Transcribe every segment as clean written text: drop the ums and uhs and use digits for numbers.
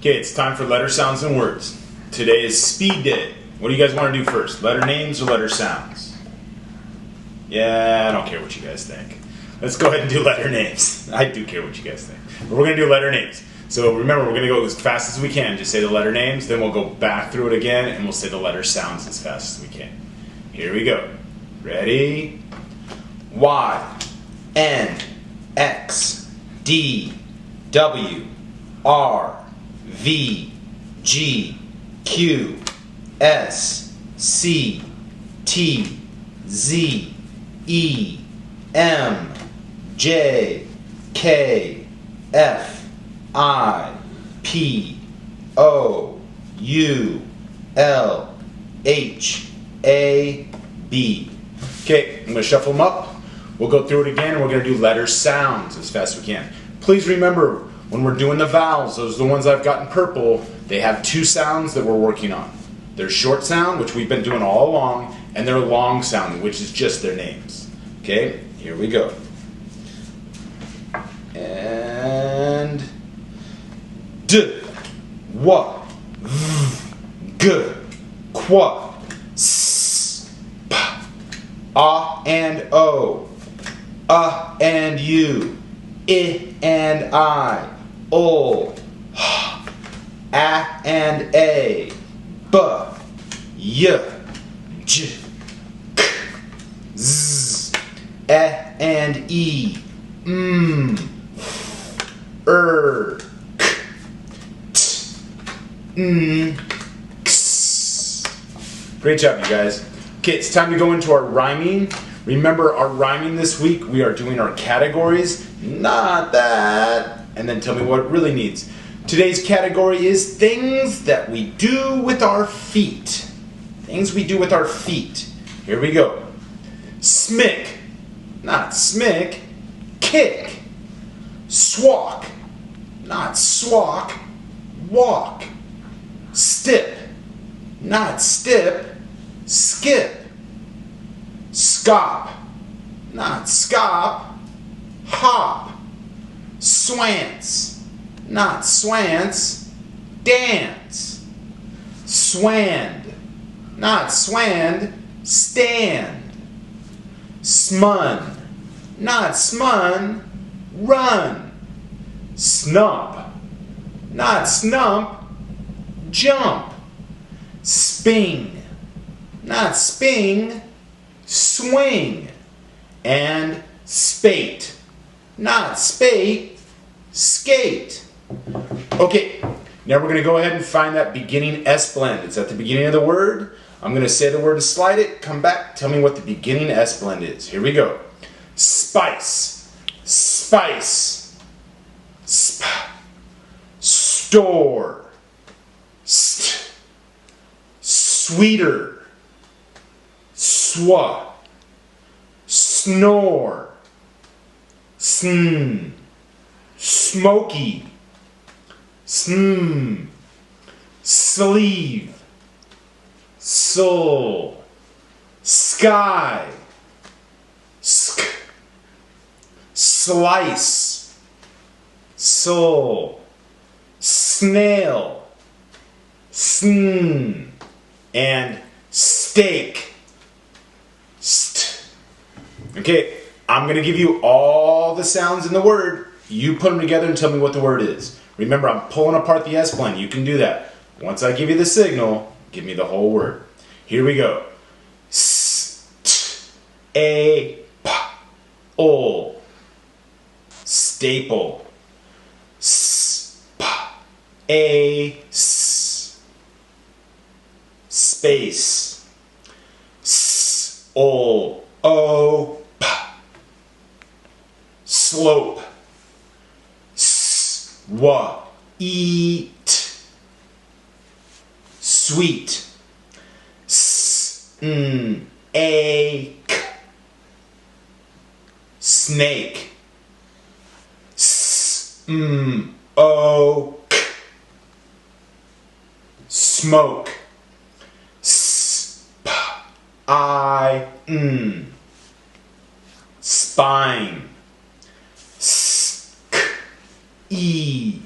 Okay, it's time for letter sounds and words. Today is speed day. What do you guys want to do first? Letter names or letter sounds? Yeah, I don't care what you guys think. Let's go ahead and do letter names. I do care what you guys think. But we're going to do letter names. So remember, we're going to go as fast as we can. Just say the letter names, then we'll go back through it again, and we'll say the letter sounds as fast as we can. Here we go. Ready? Y, N, X, D, W, R, V, G, Q, S, C, T, Z, E, M, J, K, F, I, P, O, U, L, H, A, B. Okay, I'm going to shuffle them up. We'll go through it again, and we're going to do letter sounds as fast as we can. Please remember, when we're doing the vowels, those are the ones I've got in purple, they have two sounds that we're working on. There's short sound, which we've been doing all along, and their long sound, which is just their names. Okay, here we go. And D, W, V, G, Qu, S, P, A and O, and U, I and I, O, H, A and A, B, Y, J, K, Z, E and E, M, K, T, N, X. Great job, you guys. Okay, it's time to go into our rhyming. Remember, our rhyming this week, we are doing our categories, not that, and then tell me what it really needs. Today's category is things that we do with our feet. Things we do with our feet. Here we go. Smick, not smick, kick. Swalk, not swalk, walk. Stip, not stip, skip. Scop, not scop, hop. Swants, not swants, dance. Swand, not swand, stand. Smun, not smun, run. Snump, not snump, jump. Sping, not sping, swing. And spate, not spate, skate. Okay, now we're going to go ahead and find that beginning S blend. It's at the beginning of the word. I'm going to say the word to slide it, come back, tell me what the beginning S blend is. Here we go. Spice, spice, sp, store, st, sweeter, swa, snore, sn, smoky, sn, sleeve, soul, sky, sk, slice, soul, snail, sn, and steak, st. Okay, I'm going to give you all the sounds in the word. You put them together and tell me what the word is. Remember, I'm pulling apart the S blend. You can do that. Once I give you the signal, give me the whole word. Here we go. S, t, a, p, o. Staple. S, p, a, s. Space. S, o, p. Slope. S, w, eat. Sweet. S, n, ache. Snake. S, m, oak. Smoke. S, p, I, n. Spine. S, k, e.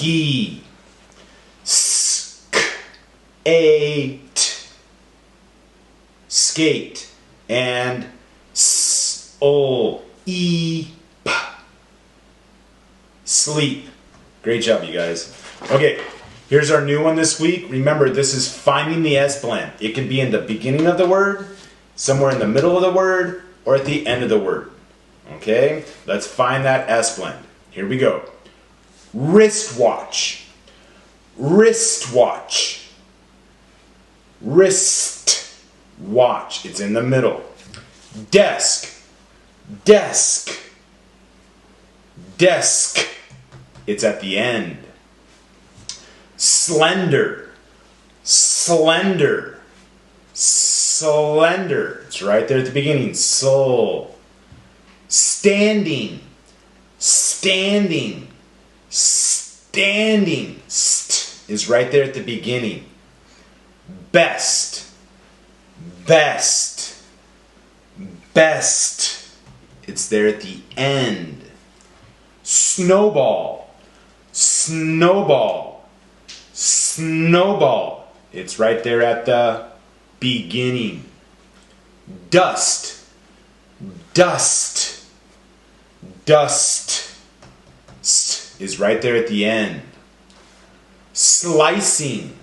ski. Skate. Skate. And sleep. Sleep. Great job, you guys. Okay, here's our new one this week. Remember, this is finding the S blend. It can be in the beginning of the word, somewhere in the middle of the word, or at the end of the word. Okay, let's find that S blend. Here we go. Wristwatch. Wristwatch. Wristwatch. It's in the middle. Desk. Desk. Desk. It's at the end. Slender. Slender. Slender. It's right there at the beginning. Soul. Standing. Standing. Standing. St is right there at the beginning. Best. Best. Best. It's there at the end. Snowball. Snowball. Snowball. It's right there at the beginning. Dust. Dust. Dust. St is right there at the end. Slicing.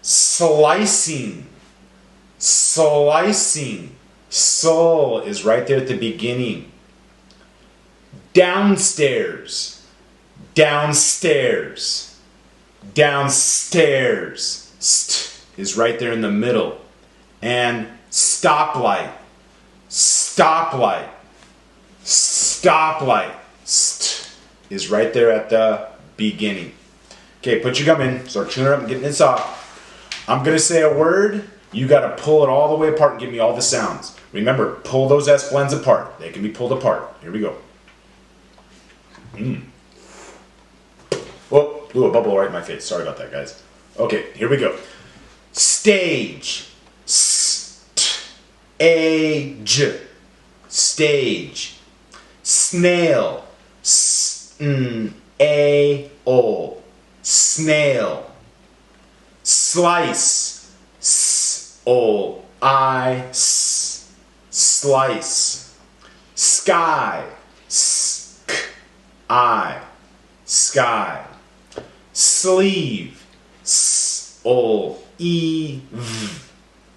Slicing. Slicing. Soul is right there at the beginning. Downstairs. Downstairs. Downstairs. St is right there in the middle. And stoplight. Stoplight. Stoplight. St is right there at the beginning. Okay, put your gum in. Start chewing it up and getting this off. I'm going to say a word. You got to pull it all the way apart and give me all the sounds. Remember, pull those S blends apart. They can be pulled apart. Here we go. Whoa, blew a bubble right in my face. Sorry about that, guys. Okay, here we go. Stage. Age. Stage. Snail. S-n-a-o. Snail. Slice. S-o-i-s. Slice. Sky. S-k-i. Sky. Sleeve. S-o-e-v.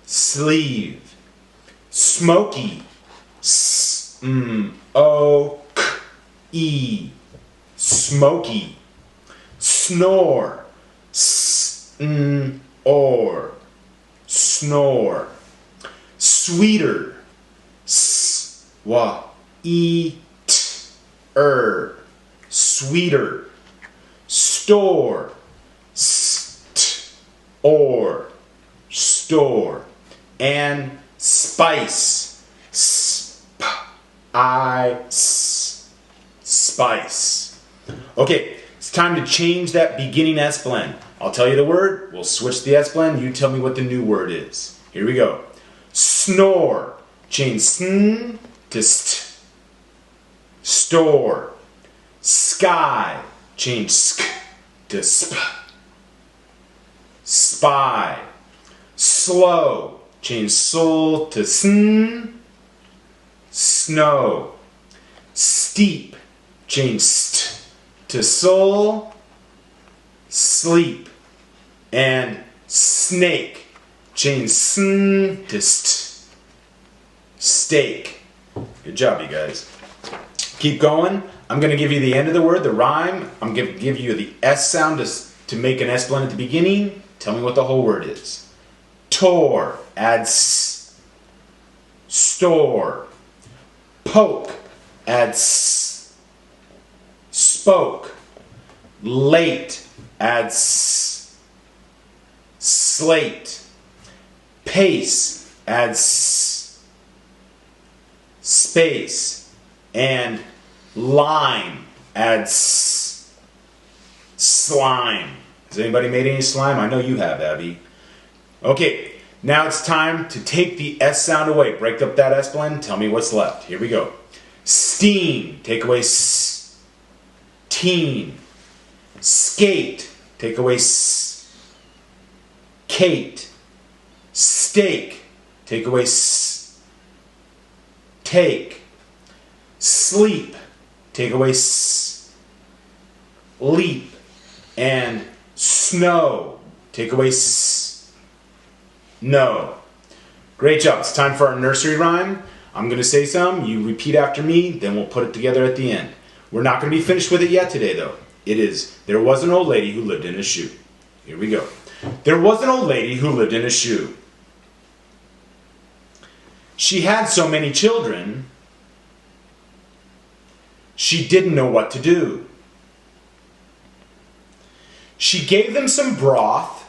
Sleeve. Smoky. S-m-o-k-e. Smoky. Snore. S-n-or. Snore. Sweeter. S-wa-e-t-er. Sweeter. Store. St-or. Store. And spice. S-p-i-s. Spice. Okay, it's time to change that beginning S blend. I'll tell you the word, we'll switch the S blend, you tell me what the new word is. Here we go. Snore. Change sn to st. Store. Sky. Change sk to sp. Spy. Slow. Change sol to sn. Snow. Steep. Change st to sol. Sleep. And snake. Change sn to st. Steak. Good job, you guys. Keep going. I'm going to give you the end of the word, the rhyme. I'm going to give you the S sound to make an S blend at the beginning. Tell me what the whole word is. Tore. Add s. Store. Poke. Add s. Spoke. Late. Add s. Slate. Pace. Add s. Space. And lime. Add s. Slime. Has anybody made any slime? I know you have, Abby. Okay, now it's time to take the S sound away. Break up that S blend. Tell me what's left. Here we go. Steam. Take away s. Teen. Skate. Take away s. Kate. Steak. Take away s. Take. Sleep. Take away s. Leap. And snow. Take away s. No. Great job. It's time for our nursery rhyme. I'm going to say some. You repeat after me. Then we'll put it together at the end. We're not going to be finished with it yet today, though. It is, there was an old lady who lived in a shoe. Here we go. There was an old lady who lived in a shoe. She had so many children, she didn't know what to do. She gave them some broth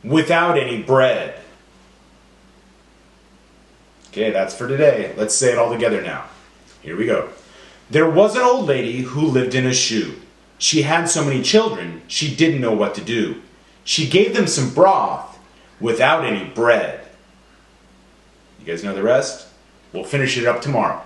without any bread. Okay, that's for today. Let's say it all together now. Here we go. There was an old lady who lived in a shoe. She had so many children, she didn't know what to do. She gave them some broth without any bread. You guys know the rest? We'll finish it up tomorrow.